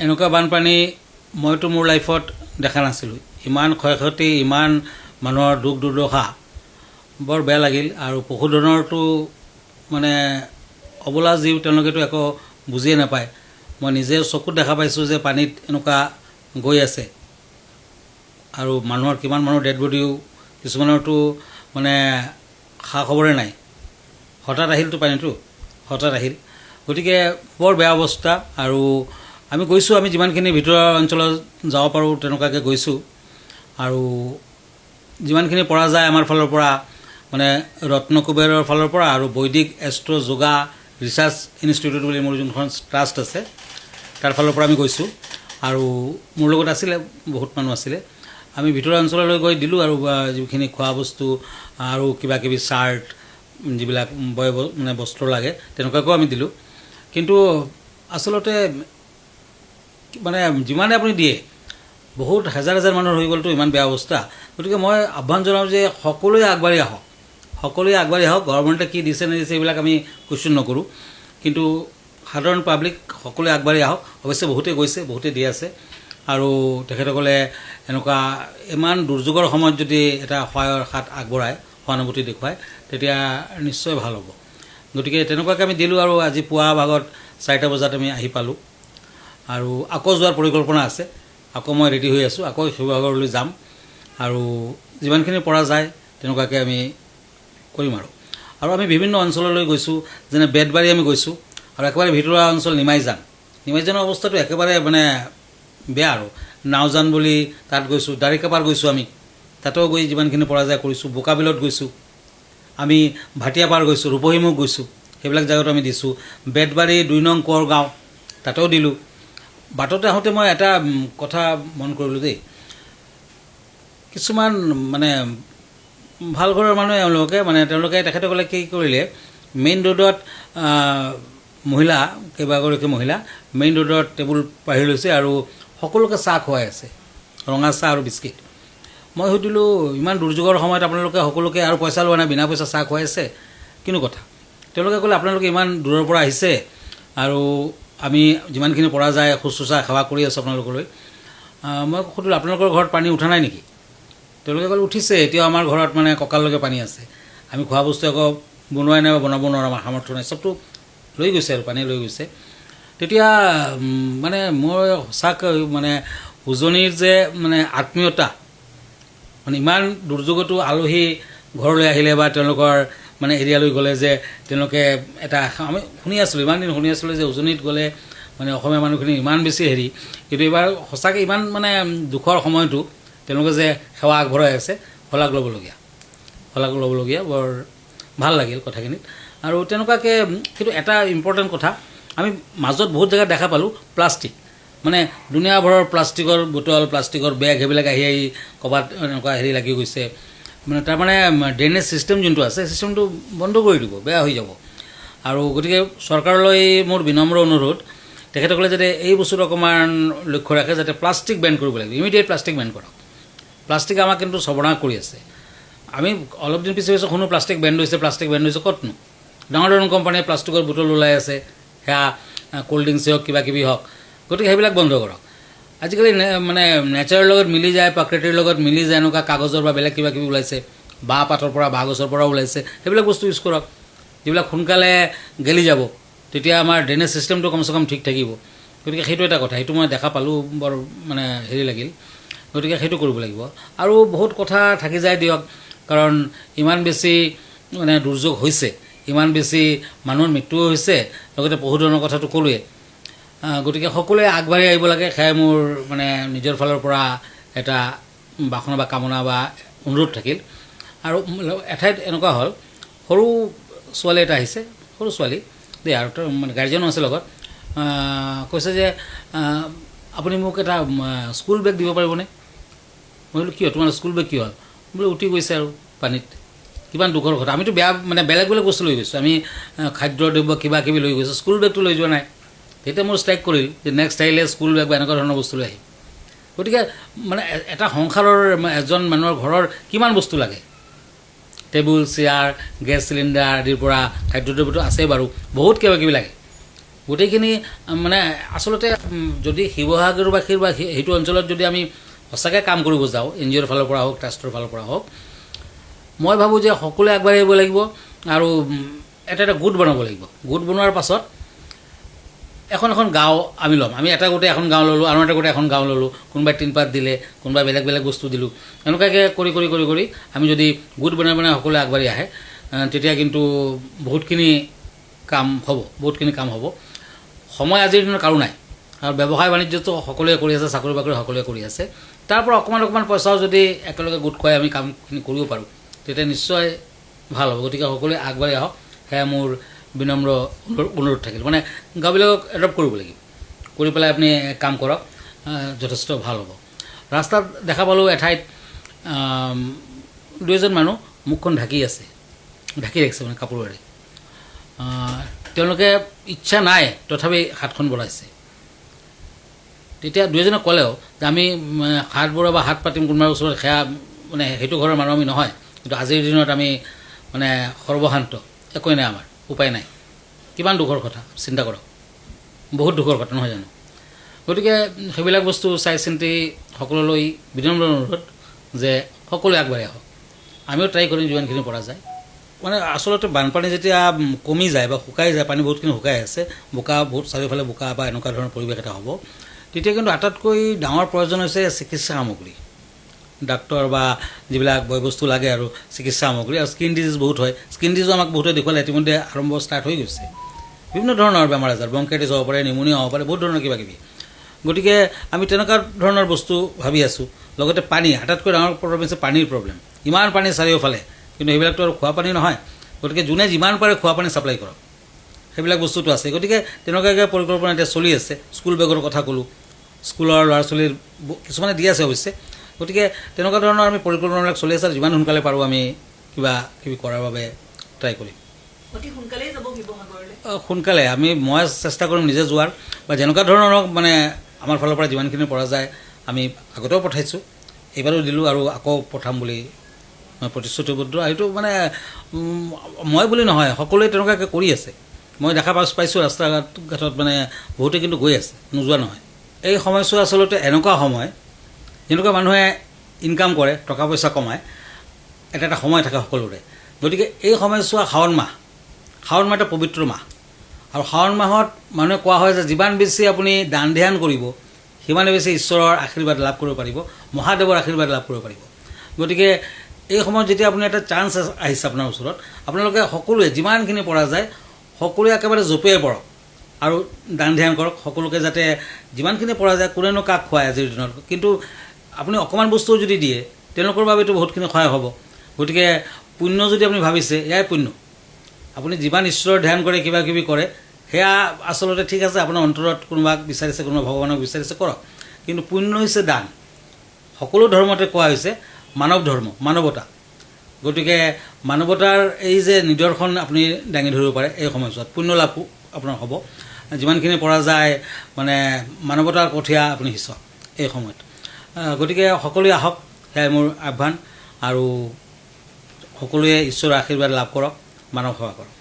এনেকুৱা বানপানী মইতো মোৰ লাইফত দেখা নাছিলোঁ। ইমান ক্ষয়ক্ষতি, ইমান মানুহৰ দুখ দুৰ্দশা, বৰ বেয়া লাগিল। আৰু পশুধনৰতো মানে অবলা জীৱ, তেওঁলোকেতো একো বুজিয়ে নাপায়। মই নিজে চকুত দেখা পাইছোঁ যে পানীত এনেকুৱা গৈ আছে, আৰু মানুহৰ কিমান মানুহৰ ডেড বডিও, কিছুমানৰতো মানে খা খবৰে নাই। হঠাৎ আহিলতো পানীটো, হঠাৎ আহিল। গতিকে বৰ বেয়া অৱস্থা। আৰু আমি গৈছোঁ, আমি যিমানখিনি ভিতৰুৱা অঞ্চলত যাব পাৰোঁ তেনেকুৱাকৈ গৈছোঁ। আৰু যিমানখিনি পৰা যায় আমাৰ ফালৰ পৰা, মানে ৰত্নকুবেৰৰ ফালৰ পৰা আৰু বৈদিক এষ্ট্ৰ যোগা ৰিচাৰ্চ ইনষ্টিটিউট বুলি মোৰ যোনখন ট্ৰাষ্ট আছে, তাৰ ফালৰ পৰা আমি গৈছোঁ। আৰু মোৰ লগত আছিলে, বহুত মানুহ আছিলে। আমি ভিতৰুৱা অঞ্চললৈ গৈ দিলোঁ আৰু যিখিনি খোৱা বস্তু আৰু কিবাকিবি চাৰ্ট, যিবিলাক মানে বস্ত্ৰ লাগে, তেনেকুৱাকৈও আমি দিলোঁ। কিন্তু আচলতে মানে যিমানে আপুনি দিয়ে, বহুত হাজাৰ হাজাৰ মানুহ হৈ গ'লতো, ইমান বেয়া অৱস্থা। গতিকে মই আহ্বান জনাওঁ যে সকলোৱে আগবাঢ়ি আহক, সকলোৱে আগবাঢ়ি আহক। গভৰ্ণমেণ্টে কি দিছে নিদিছে এইবিলাক আমি কুৱেশ্যন নকৰোঁ, কিন্তু সাধাৰণ পাব্লিক সকলোৱে আগবাঢ়ি আহক। অৱশ্যে বহুতে গৈছে, বহুতে দি আছে। আৰু তেখেতসকলে এনেকুৱা ইমান দুৰ্যোগৰ সময়ত যদি এটা সহায়ৰ হাত আগবঢ়ায়, সহানুভূতি দেখুৱায়, তেতিয়া নিশ্চয় ভাল হ'ব। গতিকে তেনেকুৱাকৈ আমি দিলোঁ। আৰু আজি পুৱা ভাগত 4টা বজাত আমি আহি পালোঁ। আৰু আকৌ যোৱাৰ পৰিকল্পনা আছে। আকৌ মই ৰেডি হৈ আছোঁ, আকৌ শিৱসাগৰলৈ যাম। আৰু যিমানখিনি পৰা যায় তেনেকুৱাকৈ আমি কৰিম। আৰু আমি বিভিন্ন অঞ্চললৈ গৈছোঁ, যেনে বেতবাৰী আমি গৈছোঁ। আৰু একেবাৰে ভিতৰুৱা অঞ্চল নিমাইজানৰ অৱস্থাটো একেবাৰে মানে বেয়া। আৰু নাওজান বুলি তাত গৈছোঁ, দাৰিকাপাৰ গৈছোঁ আমি, তাতেও গৈ যিমানখিনি পৰা যায় কৰিছোঁ। বোকাবিলত গৈছোঁ, আমি ভাটিয়াপাৰ গৈছোঁ, ৰূপহীমুখ গৈছোঁ, সেইবিলাক জেগাতো আমি দিছোঁ। বেতবাৰী 2 নং কোঁৱৰ গাঁও, তাতেও দিলোঁ। বাটতে আহোঁতে মই এটা কথা মন কৰিলোঁ দেই, কিছুমান মানে ভাল ঘৰৰ মানুহে তেওঁলোকে তেখেতসকলে কি কৰিলে, মেইন ৰোডত কেইবাগৰাকী মহিলা মেইন ৰোডত টেবুল পাৰি লৈছে আৰু সকলোকে চাহ খুৱাই আছে, ৰঙা চাহ আৰু বিস্কিট। মই সুধিলোঁ, ইমান দুৰ্যোগৰ সময়ত আপোনালোকে সকলোকে আৰু পইচা লোৱা নাই, বিনা পইচা চাহ খুৱাইছে, কিনো কথা? তেওঁলোকে ক'লে, আপোনালোকে ইমান দূৰৰ পৰা আহিছে আৰু আমি যিমানখিনি পৰা যায় শুশ্ৰূষা সেৱা কৰি আছোঁ আপোনালোকলৈ। মই সুধিলোঁ, আপোনালোকৰ ঘৰত পানী উঠা নাই নেকি? তেওঁলোকে ক'লে, উঠিছে, এতিয়াও আমাৰ ঘৰত মানে কঁকাললৈকে পানী আছে। আমি খোৱা বস্তু আকৌ বনোৱাই নাই বা বনাব নোৱাৰোঁ, আমাৰ সামৰ্থ্য নাই, চবটো লৈ গৈছে আৰু পানী লৈ গৈছে। তেতিয়া মানে মই সঁচাকৈ মানে উজনিৰ যে মানে আত্মীয়তা, মানে ইমান দুৰ্যোগতো আলহী ঘৰলৈ আহিলে বা তেওঁলোকৰ মানে এৰিয়ালৈ গ'লে যে তেওঁলোকে এটা, আমি শুনি আছিলোঁ, ইমান দিন শুনি আছিলোঁ যে উজনিত গ'লে মানে অসমীয়া মানুহখিনি ইমান বেছি কিন্তু এইবাৰ সঁচাকৈ ইমান মানে দুখৰ সময়তো তেওঁলোকে যে সেৱা আগবঢ়াই আছে, শলাগ ল'বলগীয়া। বৰ ভাল লাগিল কথাখিনিত। আৰু তেনেকুৱাকৈ কিন্তু এটা ইম্পৰ্টেণ্ট কথা, আমি মাজত বহুত জেগাত দেখা পালোঁ প্লাষ্টিক, মানে দুনিয়াভৰৰ প্লাষ্টিকৰ বটল, প্লাষ্টিকৰ বেগ, সেইবিলাক আহি ক'ৰবাত এনেকুৱা লাগি গৈছে। মানে তাৰমানে ড্ৰেইনেজ ছিষ্টেম যোনটো আছে, ছিষ্টেমটো বন্ধ কৰি দিব, বেয়া হৈ যাব। আৰু গতিকে চৰকাৰলৈ মোৰ বিনম্ৰ অনুৰোধ, তেখেতসকলে যাতে এই বস্তুটো অকণমান লক্ষ্য ৰাখে, যাতে প্লাষ্টিক বেন কৰিব লাগিব, ইমিডিয়েট প্লাষ্টিক বেন কৰক। প্লাষ্টিক আমাক কিন্তু সৰ্বনাশ কৰি আছে। আমি অলপ দিন পিছে শুনো প্লাষ্টিক বেন হৈছে, ক'তনো? ডাঙৰ কোম্পানীয়ে প্লাষ্টিকৰ বটল ওলাই আছে, সেয়া ক'ল্ড ড্ৰিংকছেই হওক, কিবাকিবি হওক। গতিকে সেইবিলাক বন্ধ কৰক। আজিকালি মানে নেচাৰৰ লগত মিলি যায়, প্ৰকৃতিৰ লগত মিলি যায়, এনেকুৱা কাগজৰ বা বেলেগ কিবাকিবি ওলাইছে, বাঁহ পাতৰ পৰা, বাঁহ গছৰ পৰা ওলাইছে, সেইবিলাক বস্তু ইউজ কৰক, যিবিলাক সোনকালে গেলি যাব। তেতিয়া আমাৰ ড্ৰেইনেজ ছিষ্টেমটো কমচে কম ঠিক থাকিব। গতিকে সেইটো এটা কথা, সেইটো মই দেখা পালোঁ, বৰ মানে লাগিল। গতিকে সেইটো কৰিব লাগিব। আৰু বহুত কথা থাকি যায় দিয়ক, কাৰণ ইমান বেছি মানে দুৰ্যোগ হৈছে, ইমান বেছি মানুহৰ মৃত্যুও হৈছে, লগতে পশুধনৰ কথাটো ক'লোৱে। গতিকে সকলোৱে আগবাঢ়ি আহিব লাগে, সেয়াই মোৰ মানে নিজৰ ফালৰ পৰা এটা বাসনা বা কামনা বা অনুৰোধ থাকিল। আৰু এঠাইত এনেকুৱা হ'ল, সৰু ছোৱালী এটা আহিছে, সৰু ছোৱালী দেই, আৰু তাৰ মানে গাৰ্জেনো আছে লগত, কৈছে যে আপুনি মোক এটা স্কুল বেগ দিব পাৰিবনে? মই বোলো, কিয় তোমাৰ স্কুল বেগ কি হ'ল? বোলে উঠি গৈছে আৰু পানীত। কিমান দুখৰ কথা। আমিতো মানে বেলেগ বস্তু লৈ গৈছোঁ, আমি খাদ্য দ্ৰব্য কিবা কিবি লৈ গৈছোঁ, স্কুল বেগটো লৈ যোৱা নাই। তেতিয়া মোৰ ষ্ট্ৰাইক কৰিল যে নেক্সট আহিলে স্কুল বেগ বা এনেকুৱা ধৰণৰ বস্তু লৈ আহিম। গতিকে মানে এটা সংসাৰৰ এজন মানুহৰ ঘৰৰ কিমান বস্তু লাগে, টেবুল চেয়াৰ, গেছ চিলিণ্ডাৰ আদিৰ পৰা খাদ্যদ্ৰব্যটো আছেই বাৰু, বহুত কিবা কিবি লাগে। গোটেইখিনি মানে আচলতে যদি শিৱসাগৰবাসীৰ বা সেইটো অঞ্চলত যদি আমি সঁচাকৈ কাম কৰিব যাওঁ NGOৰ ফালৰ পৰা হওক ট্ৰাষ্টৰ ফালৰ পৰা হওক মই ভাবোঁ যে সকলোৱে আগবাঢ়ি আহিব লাগিব আৰু এটা গোট বনাব লাগিব গোট বনোৱাৰ পাছত এখন গাঁও আমি ল'ম আমি এটা গোটেই এখন গাঁও ল'লোঁ আৰু এটা গোটেই এখন গাঁও ল'লোঁ কোনোবাই টিনপাত দিলে কোনোবাই বেলেগ বেলেগ বস্তু দিলোঁ এনেকুৱাকৈ কৰি আমি যদি গোট বনাই সকলোৱে আগবাঢ়ি আহে তেতিয়া কিন্তু বহুতখিনি কাম হ'ব সময় আজিৰ দিনত কাৰো নাই আৰু ব্যৱসায় বাণিজ্যটো সকলোৱে কৰি আছে চাকৰি বাকৰি সকলোৱে কৰি আছে তাৰ পৰা অকণমান পইচাও যদি একেলগে গোট খুৱাই আমি কামখিনি কৰিব পাৰোঁ তেতিয়া নিশ্চয় ভাল হ'ব গতিকে সকলোৱে আগবাঢ়ি আহক সেয়া মোৰ বিনম্ৰ অনুৰোধ থাকিল মানে গাঁওবিলাকক এডপ্ট কৰিব লাগিব কৰি পেলাই আপুনি কাম কৰক যথেষ্ট ভাল হ'ব ৰাস্তাত দেখা পালোঁ এঠাইত 2জন মানুহ মুখখন ঢাকি ৰাখিছে মানে কাপোৰেৰে তেওঁলোকে ইচ্ছা নাই তথাপি হাতখন বঢ়াইছে তেতিয়া 2জনে ক'লেও যে আমি হাত বঢ়োৱা বা হাত পাতিম কোনোবাৰ ওচৰত সেয়া মানে সেইটো ঘৰৰ মানুহ আমি নহয় কিন্তু আজিৰ দিনত আমি মানে সৰ্বশান্ত একোৱেই নাই আমাৰ উপায় নাই কিমান দুখৰ কথা চিন্তা কৰক বহুত দুখৰ কথা নহয় জানো গতিকে সেইবিলাক বস্তু চাই চিন্তি সকলোলৈ বিনম্ৰ অনুৰোধ যে সকলোৱে আগবাঢ়ি আহক আমিও ট্ৰাই কৰিম যিমানখিনি পৰা যায় মানে আচলতে বানপানী যেতিয়া কমি যায় বা শুকাই যায় পানী বহুতখিনি শুকাই আছে বোকা বহুত চাৰিওফালে বোকা বা এনেকুৱা ধৰণৰ পৰিৱেশ এটা হ'ব তেতিয়া কিন্তু আটাইতকৈ ডাঙৰ প্ৰয়োজন হৈছে চিকিৎসা সামগ্ৰী ডাক্তৰ বা যিবিলাক বয়বস্তু লাগে আৰু চিকিৎসা সামগ্ৰী আৰু স্কিন ডিজিজ বহুত হয় স্কিন ডিজিজো আমাক বহুতে দেখুৱালে ইতিমধ্যে আৰম্ভ ষ্টাৰ্ট হৈ গৈছে বিভিন্ন ধৰণৰ বেমাৰ আজাৰ ব্ৰংকাইটিছ হ'ব পাৰে নিউমনিয়া হ'ব পাৰে বহুত ধৰণৰ কিবাকিবি গতিকে আমি তেনেকুৱা ধৰণৰ বস্তু ভাবি আছোঁ লগতে পানী আটাইতকৈ ডাঙৰ প্ৰব্লেম হৈছে পানীৰ প্ৰব্লেম ইমান পানী চাৰিওফালে কিন্তু সেইবিলাকতো আৰু খোৱা পানী নহয় গতিকে যোনে যিমান পাৰে খোৱা পানী ছাপ্লাই কৰক সেইবিলাক বস্তুটো আছে গতিকে তেনেকুৱাকৈ পৰিকল্পনা এতিয়া চলি আছে স্কুল বেগৰ কথা ক'লোঁ স্কুলৰ ল'ৰা ছোৱালীৰ কিছুমানে দি আছে অৱশ্যে গতিকে তেনেকুৱা ধৰণৰ আমি পৰিকল্পনাবিলাক চলি আছে যিমান সোনকালে পাৰোঁ আমি কিবা কিবি কৰাৰ বাবে ট্ৰাই কৰিম অতি সোনকালেই যাব শিৱসাগৰলৈ সোনকালে মই চেষ্টা কৰিম নিজে যোৱাৰ বা যেনেকুৱা ধৰণৰ মানে আমাৰ ফালৰ পৰা যিমানখিনি পৰা যায় আমি আগতেও পঠাইছোঁ এইবাৰো দিলোঁ আৰু আকৌ পঠাম বুলি মই প্ৰতিশ্ৰুতিবদ্ধ এইটো মানে মই বুলি নহয় সকলোৱে তেনেকুৱাকৈ কৰি আছে মই দেখা পাইছোঁ ৰাস্তা ঘাটত মানে বহুতে কিন্তু গৈ আছে নোযোৱা নহয় এই সময়ছোৱা আচলতে এনেকুৱা সময় যেনেকুৱা মানুহে ইনকাম কৰে টকা পইচা কমায় এটা সময় থাকে সকলোৰে গতিকে এই সময়ছোৱা শাওণ মাহ এটা পবিত্ৰ মাহ আৰু শাওণ মাহত মানুহে কোৱা হয় যে যিমান বেছি আপুনি দান ধ্যান কৰিব সিমানে বেছি ঈশ্বৰৰ আশীৰ্বাদ লাভ কৰিব পাৰিব মহাদেৱৰ আশীৰ্বাদ লাভ কৰিব পাৰিব গতিকে এই সময়ত যেতিয়া আপুনি এটা চান্স আহিছে আপোনাৰ ওচৰত আপোনালোকে সকলোৱে যিমানখিনি পৰা যায় সকলোৱে একেবাৰে জঁপিয়াই পৰক আৰু দান ধ্যান কৰক সকলোকে যাতে যিমানখিনি পৰা যায় কোনেনো কাক খুৱায় আজিৰ দিনত কিন্তু আপুনি অকণমান বস্তুও যদি দিয়ে তেওঁলোকৰ বাবেতো বহুতখিনি সহায় হ'ব গতিকে পুণ্য যদি আপুনি ভাবিছে এয়াই পুণ্য আপুনি যিমান ঈশ্বৰৰ ধ্যান কৰে কিবা কিবি কৰে সেয়া আচলতে ঠিক আছে আপোনাৰ অন্তৰত কোনোবাক বিচাৰিছে কোনোবা ভগৱানক বিচাৰিছে কৰক কিন্তু পুণ্য হৈছে দান সকলো ধৰ্মতে কোৱা হৈছে মানৱ ধৰ্ম মানৱতা গতিকে মানৱতাৰ এই যে নিদৰ্শন আপুনি দাঙি ধৰিব পাৰে এই সময়ছোৱাত পুণ্য লাভ আপোনাৰ হ'ব যিমানখিনি পৰা যায় মানে মানৱতাৰ কঠীয়া আপুনি সিঁচক এই সময়ত গতিকে সকলোৱে আহক সেয়াই মোৰ আহ্বান আৰু সকলোৱে ঈশ্বৰৰ আশীৰ্বাদ লাভ কৰক মানৱ সেৱা কৰক